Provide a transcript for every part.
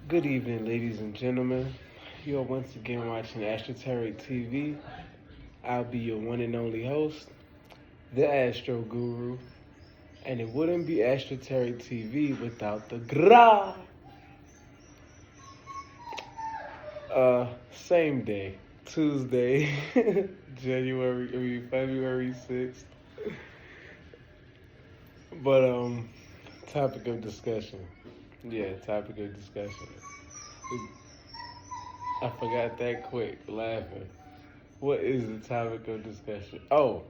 Good evening, ladies and gentlemen. You are once again watching Astroteric TV. I'll be your one and only host, the Astro Guru. And it wouldn't be Astroteric TV without the gra. Same day, Tuesday, February 6th. But, topic of discussion. Yeah, topic of discussion. I forgot that quick, laughing. What is the topic of discussion? Oh,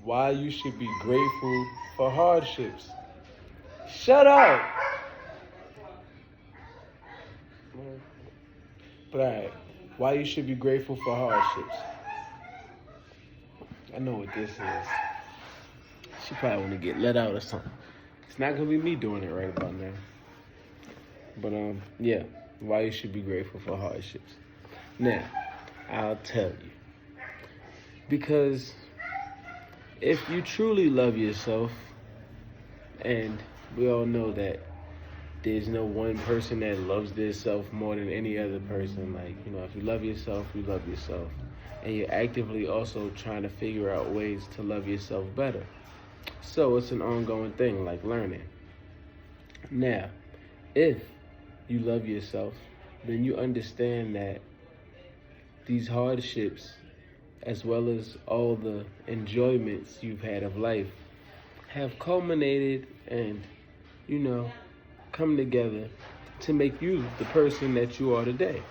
why you should be grateful for hardships. Shut up! But alright, why you should be grateful for hardships. I know what this is. She probably want to get let out or something. It's not going to be me doing it right about now. But, yeah, why you should be grateful for hardships. Now, I'll tell you. Because if you truly love yourself, and we all know that there's no one person that loves themselves more than any other person. Like, if you love yourself, you love yourself. And you're actively also trying to figure out ways to love yourself better. So it's an ongoing thing, like learning. Now, if you love yourself, then you understand that these hardships, as well as all the enjoyments you've had of life, have culminated and, come together to make you the person that you are today.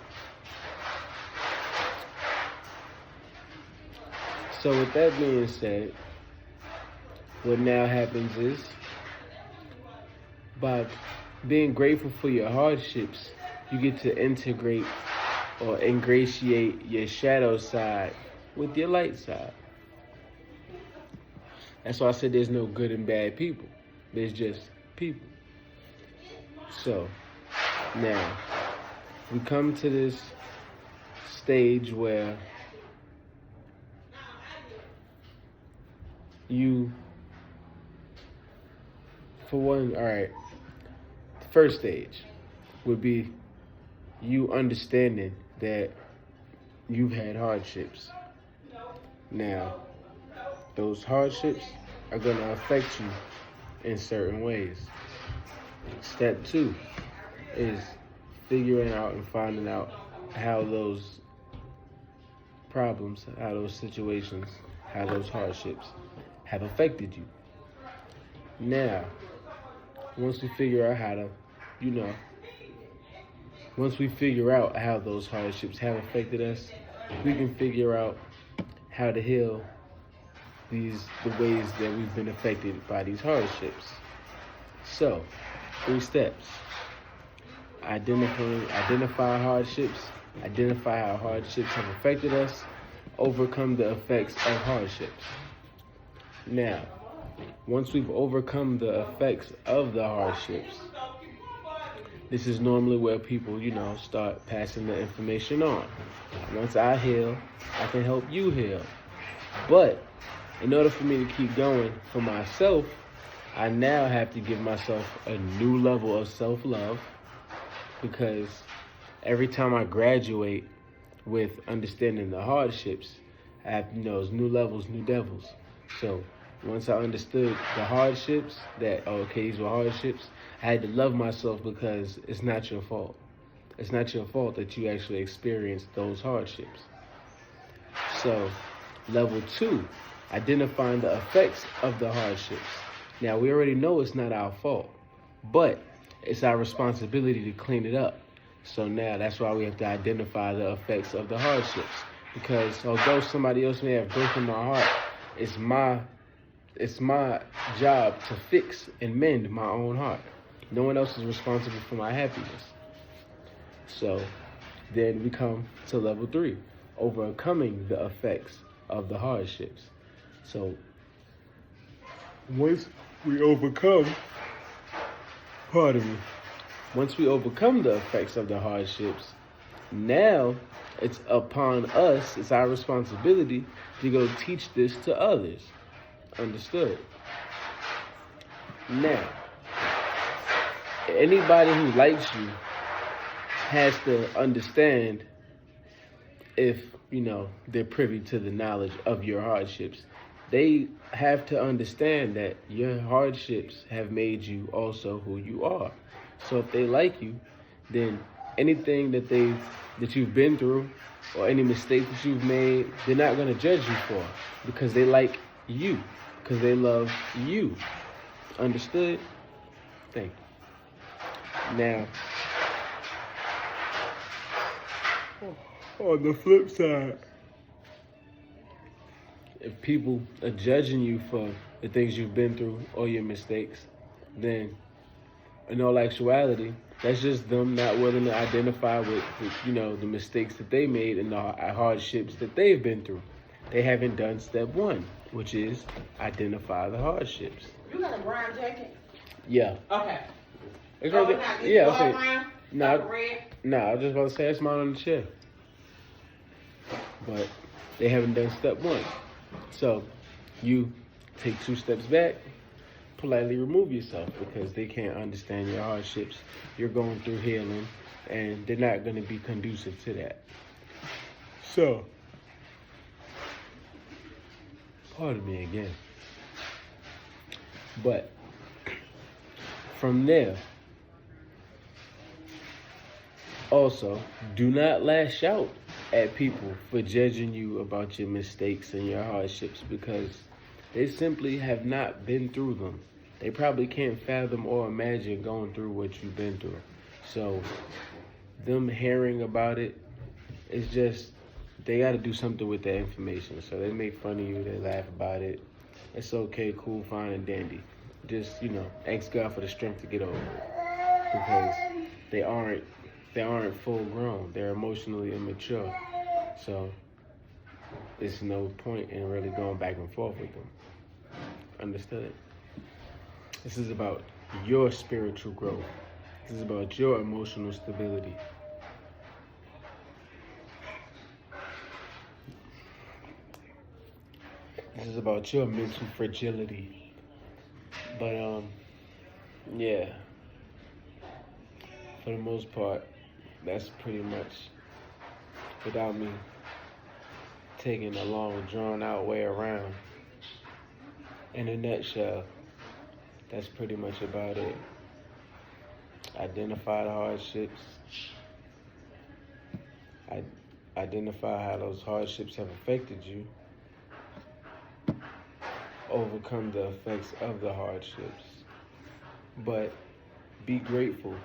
So with that being said, what now happens is, by being grateful for your hardships, you get to integrate or ingratiate your shadow side with your light side. That's why I said there's no good and bad people. There's just people. So, now, we come to this stage where you, for one, all right, the first stage would be you understanding that you've had hardships. Now, those hardships are going to affect you in certain ways. Step 2 is figuring out and finding out how those problems, how those situations, how those hardships have affected you. Now, once we figure out how to, once we figure out how those hardships have affected us, we can figure out how to heal the ways that we've been affected by these hardships. So, 3 steps. Identify hardships, identify how hardships have affected us, overcome the effects of hardships. Now, once we've overcome the effects of the hardships, this is normally where people, start passing the information on. Once I heal, I can help you heal. But in order for me to keep going for myself, I now have to give myself a new level of self-love, because every time I graduate with understanding the hardships, I have, it's new levels, new devils. So once I understood the hardships, these were hardships, I had to love myself, because it's not your fault. It's not your fault that you actually experienced those hardships. So level 2, identifying the effects of the hardships. Now, we already know it's not our fault, but it's our responsibility to clean it up. So now that's why we have to identify the effects of the hardships. Because although somebody else may have broken my heart, it's my job to fix and mend my own heart. No one else is responsible for my happiness. So then we come to level 3, overcoming the effects of the hardships. So once we overcome the effects of the hardships, now it's upon us, it's our responsibility to go teach this to others. Understood? Now, anybody who likes you has to understand if, they're privy to the knowledge of your hardships. They have to understand that your hardships have made you also who you are. So if they like you, then anything that you've been through or any mistakes that you've made, they're not going to judge you for, because they like you, because they love you. Understood? Thank you. Now, on the flip side, if people are judging you for the things you've been through or your mistakes, then in all actuality, that's just them not willing to identify with the mistakes that they made and the hardships that they've been through. They haven't done step one, which is identify the hardships. You got a brown jacket? Yeah. Okay. It's Oh, right not there. Yeah, okay. brown? Red? Nah, I was just about to say it's mine on the chair. But they haven't done step one. So you take 2 steps back, politely remove yourself, because they can't understand your hardships. You're going through healing, and they're not going to be conducive to that. So, pardon me again. But from there, also, do not lash out at people for judging you about your mistakes and your hardships, because they simply have not been through them. They probably can't fathom or imagine going through what you've been through. So them hearing about it, it's just, they got to do something with that information. So they make fun of you, they laugh about it. It's okay, cool, fine, and dandy. Just, ask God for the strength to get over it, because they aren't full grown. They're emotionally immature. So there's no point in really going back and forth with them. Understood? This is about your spiritual growth. This is about your emotional stability. This is about your mental fragility. But yeah. For the most part, that's pretty much, without me taking a long, drawn-out way around. In a nutshell, that's pretty much about it. Identify the hardships. Identify how those hardships have affected you. Overcome the effects of the hardships. But be grateful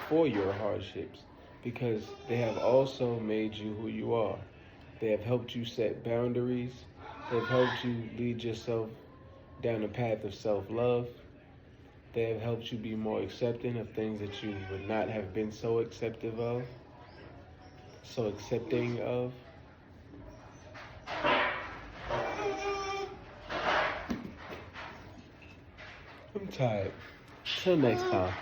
for your hardships, because they have also made you who you are. They have helped you set boundaries. They've helped you lead yourself down a path of self-love. They have helped you be more accepting of things that you would not have been so accepting of. I'm tired. Till next time.